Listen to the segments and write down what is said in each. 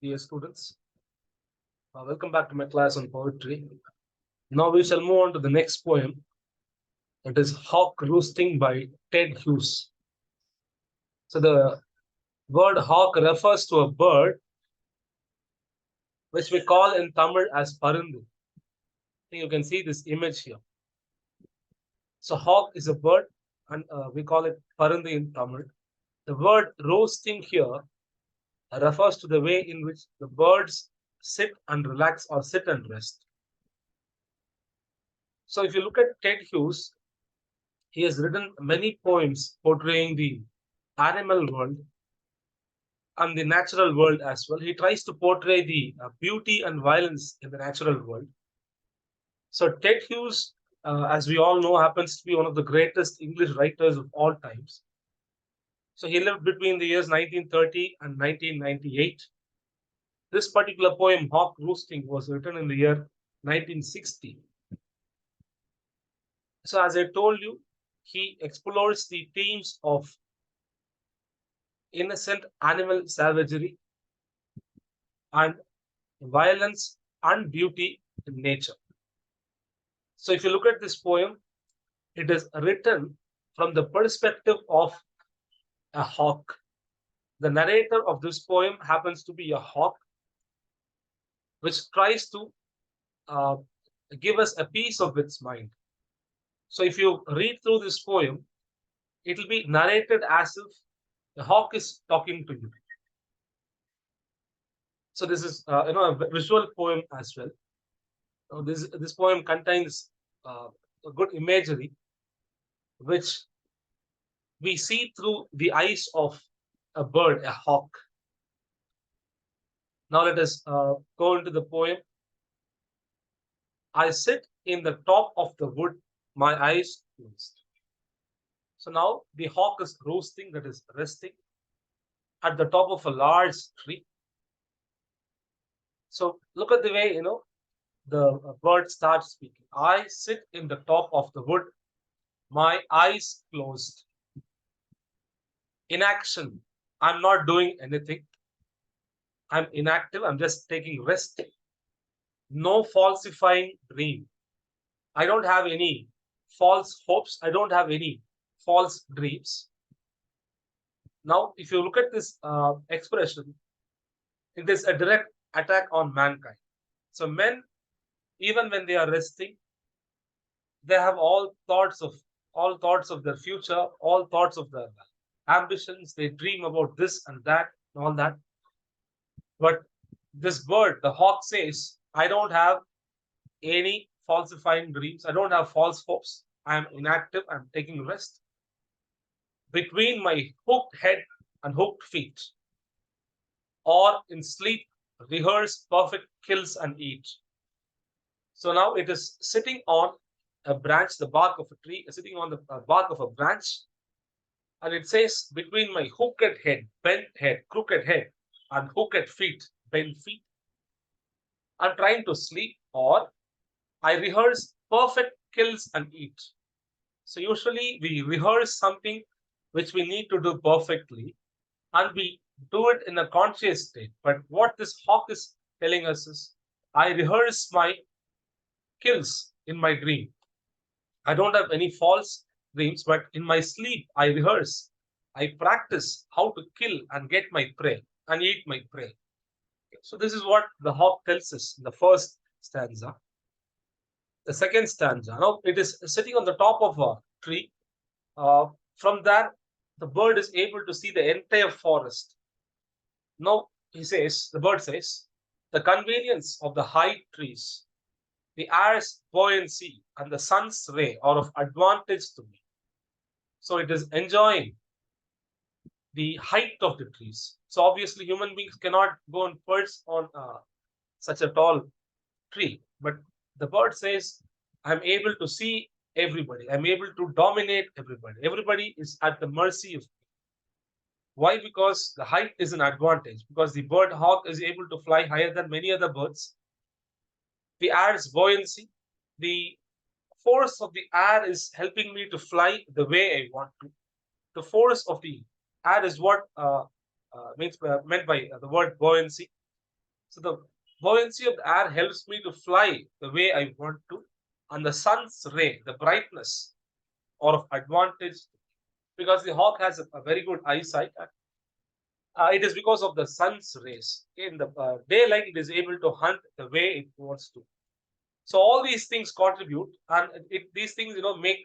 dear students. Welcome back to my class on poetry. Now we shall move on to the next poem. It is Hawk Roosting by Ted Hughes. So the word hawk refers to a bird which we call in Tamil as Parundu. You can see this image here. So hawk is a bird and we call it Parundu in Tamil. The word roasting here refers to the way in which the birds sit and relax or sit and rest. So if you look at Ted Hughes, he has written many poems portraying the animal world and the natural world as well. He tries to portray the beauty and violence in the natural world. So Ted Hughes, as we all know, happens to be one of the greatest English writers of all times. So he lived between the years 1930 and 1998. This particular poem, Hawk Roosting, was written in the year 1960. So as I told you, he explores the themes of innocent animal savagery and violence and beauty in nature. So if you look at this poem, it is written from the perspective of a hawk. The narrator of this poem happens to be a hawk, which tries to uh, give us a piece of its mind. So if you read through this poem, it will be narrated as if the hawk is talking to you. So this is a visual poem as well. This poem contains a good imagery, which we see through the eyes of a bird, a hawk. Now let us go into the poem. I sit in the top of the wood, my eyes closed. So now the hawk is roosting, that is resting, at the top of a large tree. So look at the way, the bird starts speaking. I sit in the top of the wood, my eyes closed. Inaction. I'm not doing anything. I'm inactive. I'm just taking rest. No falsifying dream. I don't have any false hopes. I don't have any false dreams. Now, if you look at this expression, it is a direct attack on mankind. So men, even when they are resting, they have all thoughts of their future, all thoughts of their ambitions. They dream about this and that and all that. But this bird, the hawk, says, I don't have any falsifying dreams. I don't have false hopes. I am inactive. I'm taking rest. Between my hooked head and hooked feet, or in sleep, rehearse perfect kills and eat. So now it is sitting on a branch, the bark of a tree, sitting on the bark of a branch, and it says, between my hooked head, bent head, crooked head, and hooked feet, bent feet, I'm trying to sleep, or I rehearse perfect kills and eat. So usually we rehearse something which we need to do perfectly, and we do it in a conscious state. But what this hawk is telling us is, I rehearse my kills in my dream. I don't have any false dreams, but in my sleep, I rehearse. I practice how to kill and get my prey and eat my prey. So this is what the hawk tells us in the first stanza. The second stanza, now it is sitting on the top of a tree. From there, the bird is able to see the entire forest. Now, the bird says, the convenience of the high trees, the air's buoyancy, and the sun's ray are of advantage to me. So it is enjoying the height of the trees. So obviously, human beings cannot go and perch on such a tall tree. But the bird says, I'm able to see everybody. I'm able to dominate everybody. Everybody is at the mercy of me. Why? Because the height is an advantage. Because the bird hawk is able to fly higher than many other birds. The air's buoyancy, the force of the air is helping me to fly the way I want to. The force of the air is what meant by the word buoyancy. So the buoyancy of the air helps me to fly the way I want to. And the sun's ray, the brightness, or of advantage because the hawk has a very good eyesight. It is because of the sun's rays. In the daylight, it is able to hunt the way it wants to. So all these things contribute, and these things, make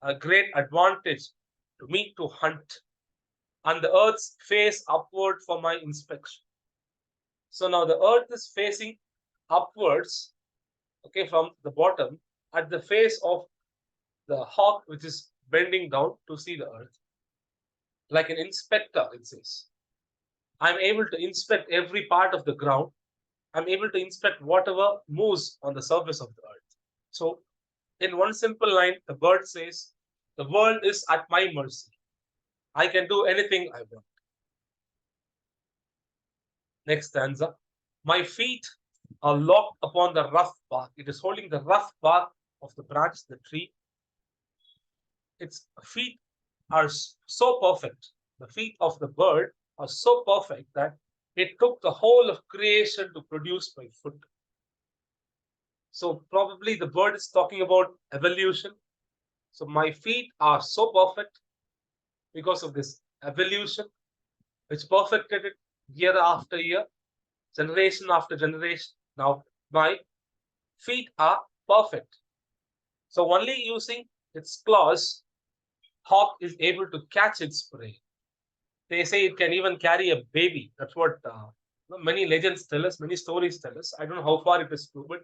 a great advantage to me to hunt. And the earth's face upward for my inspection. So now the earth is facing upwards, okay, from the bottom at the face of the hawk, which is bending down to see the earth. Like an inspector, it says. I'm able to inspect every part of the ground. I'm able to inspect whatever moves on the surface of the earth. So, in one simple line, the bird says, the world is at my mercy. I can do anything I want. Next stanza. My feet are locked upon the rough bark. It is holding the rough bark of the branch, the tree. Its feet are so perfect. The feet of the bird are so perfect that it took the whole of creation to produce my foot. So probably the bird is talking about evolution. So my feet are so perfect because of this evolution, which perfected it year after year, generation after generation. Now my feet are perfect. So only using its claws, hawk is able to catch its prey. They say it can even carry a baby. That's what many legends tell us, many stories tell us. I don't know how far it is true, but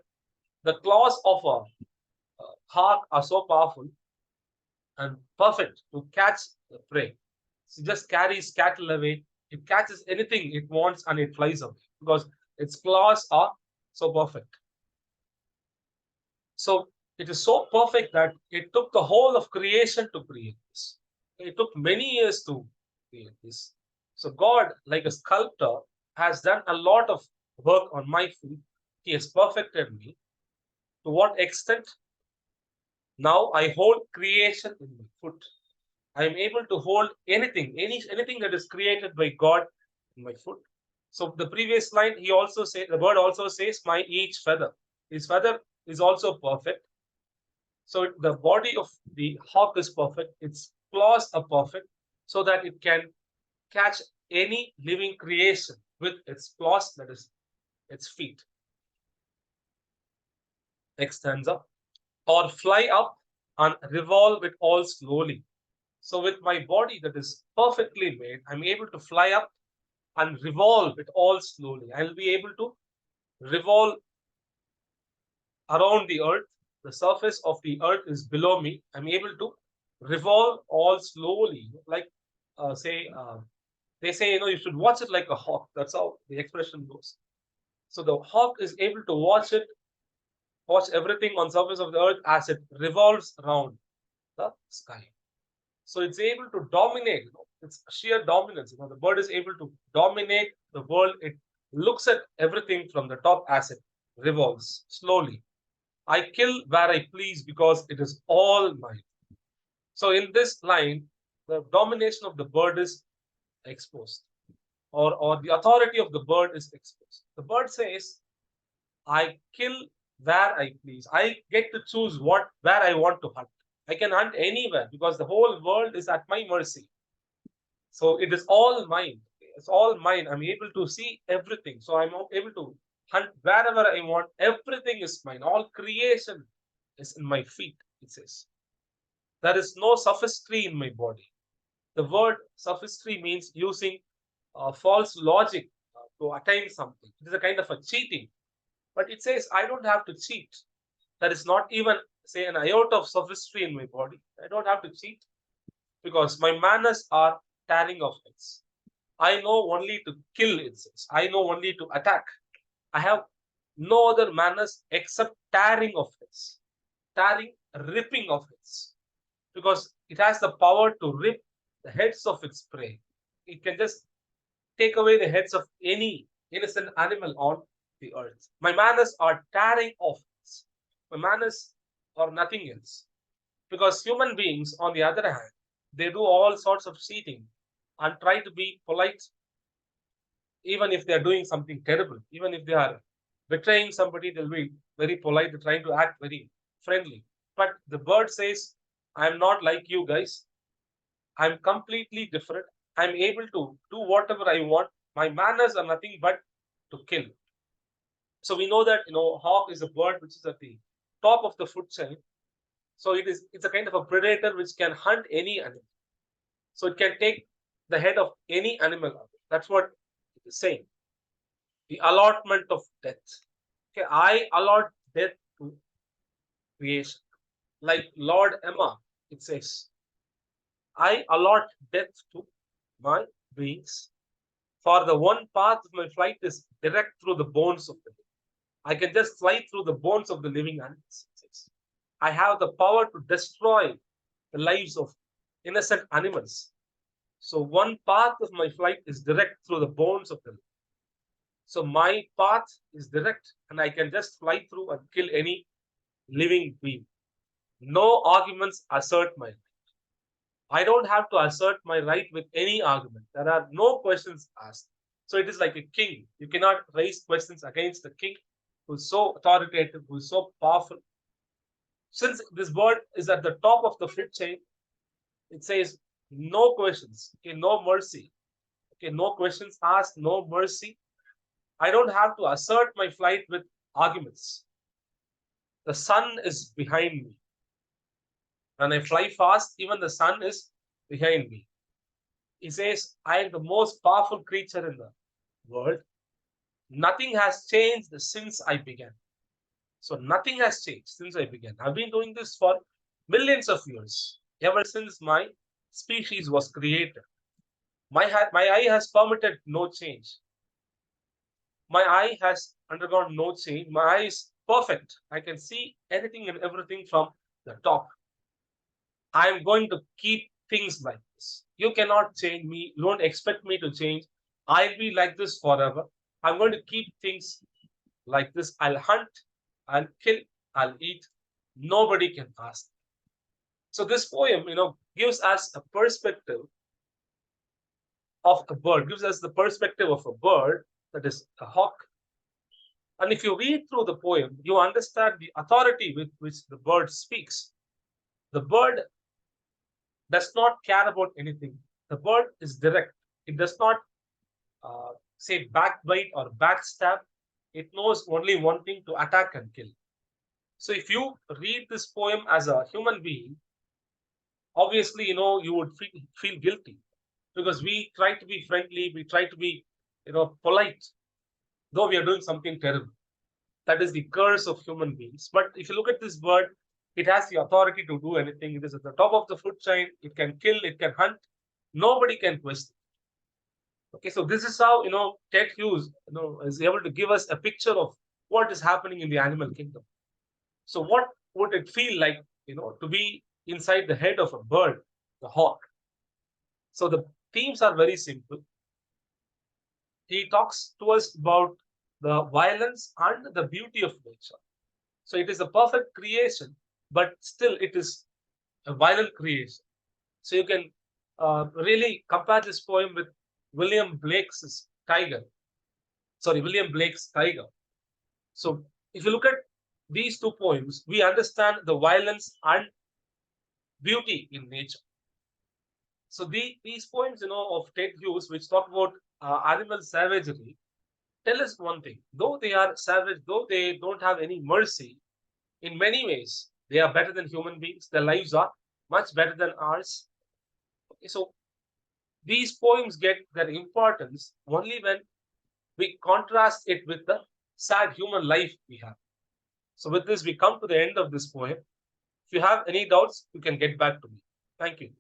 the claws of a hawk are so powerful and perfect to catch the prey. It just carries cattle away. It catches anything it wants and it flies away because its claws are so perfect. So it is so perfect that it took the whole of creation to create this. It took many years to create this. So God, like a sculptor, has done a lot of work on my feet. He has perfected me. To what extent? Now I hold creation in my foot. I am able to hold anything that is created by God in my foot. So the previous line, the bird also says, my each feather. His feather is also perfect. So the body of the hawk is perfect. Its claws are perfect so that it can catch any living creation with its claws, that is its feet. Next stanza. Or fly up and revolve it all slowly. So with my body that is perfectly made, I'm able to fly up and revolve it all slowly. I'll be able to revolve around the earth. The surface of the earth is below me. I'm able to revolve all slowly, like they say, you should watch it like a hawk. That's how the expression goes. So the hawk is able to watch everything on surface of the earth as it revolves around the sky. So it's able to dominate. It's sheer dominance. The bird is able to dominate the world. It looks at everything from the top as it revolves slowly. I kill where I please because it is all mine. So in this line, the domination of the bird is exposed, or the authority of the bird is exposed. The bird says, I kill where I please. I get to choose where I want to hunt. I can hunt anywhere because the whole world is at my mercy. So it is all mine. It's all mine. I'm able to see everything. So I'm able to hunt wherever I want. Everything is mine. All creation is in my feet, it says. There is no sophistry in my body. The word sophistry means using false logic to attain something. It is a kind of a cheating. But it says I don't have to cheat. There is not even, say, an iota of sophistry in my body. I don't have to cheat because my manners are tearing of heads. I know only to kill, it says. I know only to attack. I have no other manners except tearing of heads, tearing, ripping of heads, because it has the power to rip the heads of its prey. It can just take away the heads of any innocent animal on the earth. My manners are tearing off heads. My manners are nothing else. Because human beings, on the other hand, they do all sorts of cheating and try to be polite even if they are doing something terrible, even if they are betraying somebody, they'll be very polite, trying to act very friendly. But the bird says, I'm not like you guys. I'm completely different. I'm able to do whatever I want. My manners are nothing but to kill. So we know that hawk is a bird which is at the top of the food chain. So it's a kind of a predator which can hunt any animal. So it can take the head of any animal. That's what it is saying. The allotment of death. Okay, I allot death to creation. Like Lord Emma, it says, I allot death to my beings. For the one path of my flight is direct through the bones of the living. I can just fly through the bones of the living animals. I have the power to destroy the lives of innocent animals. So one path of my flight is direct through the bones of the living. So my path is direct, and I can just fly through and kill any living being. No arguments assert my right. I don't have to assert my right with any argument. There are no questions asked. So it is like a king. You cannot raise questions against the king who is so authoritative, who is so powerful. Since this bird is at the top of the food chain, it says no questions, okay, no mercy, okay, no questions asked, no mercy. I don't have to assert my flight with arguments. The sun is behind me. When I fly fast, even the sun is behind me. He says, I am the most powerful creature in the world. Nothing has changed since I began. So nothing has changed since I began. I've been doing this for millions of years, ever since my species was created. My eye has permitted no change. My eye has undergone no change. My eye is perfect. I can see anything and everything from the top. I am going to keep things like this. You cannot change me. You don't expect me to change. I'll be like this forever. I'm going to keep things like this. I'll hunt, I'll kill, I'll eat. Nobody can ask. So this poem, gives us a perspective of a bird, gives us the perspective of a bird, that is a hawk. And if you read through the poem, you understand the authority with which the bird speaks. The bird does not care about anything. The bird is direct. It does not say backbite or backstab. It knows only one thing: to attack and kill. So if you read this poem as a human being, obviously, you would feel guilty, because we try to be friendly, we try to be, polite, though we are doing something terrible. That is the curse of human beings. But if you look at this bird, it has the authority to do anything. It is at the top of the food chain. It can kill, it can hunt. Nobody can question. Okay, so this is how, Ted Hughes, is able to give us a picture of what is happening in the animal kingdom. So what would it feel like, to be inside the head of a bird, the hawk? So the themes are very simple. He talks to us about the violence and the beauty of nature. So it is a perfect creation, but still it is a violent creation. So you can really compare this poem with William Blake's Tiger. Sorry, William Blake's Tiger. So if you look at these two poems, we understand the violence and beauty in nature. So these poems, of Ted Hughes, which talk about animal savagery, tell us one thing: though they are savage, though they don't have any mercy, in many ways they are better than human beings. Their lives are much better than ours. Okay, so these poems get their importance only when we contrast it with the sad human life we have. So with this, we come to the end of this poem. If you have any doubts, you can get back to me. Thank you.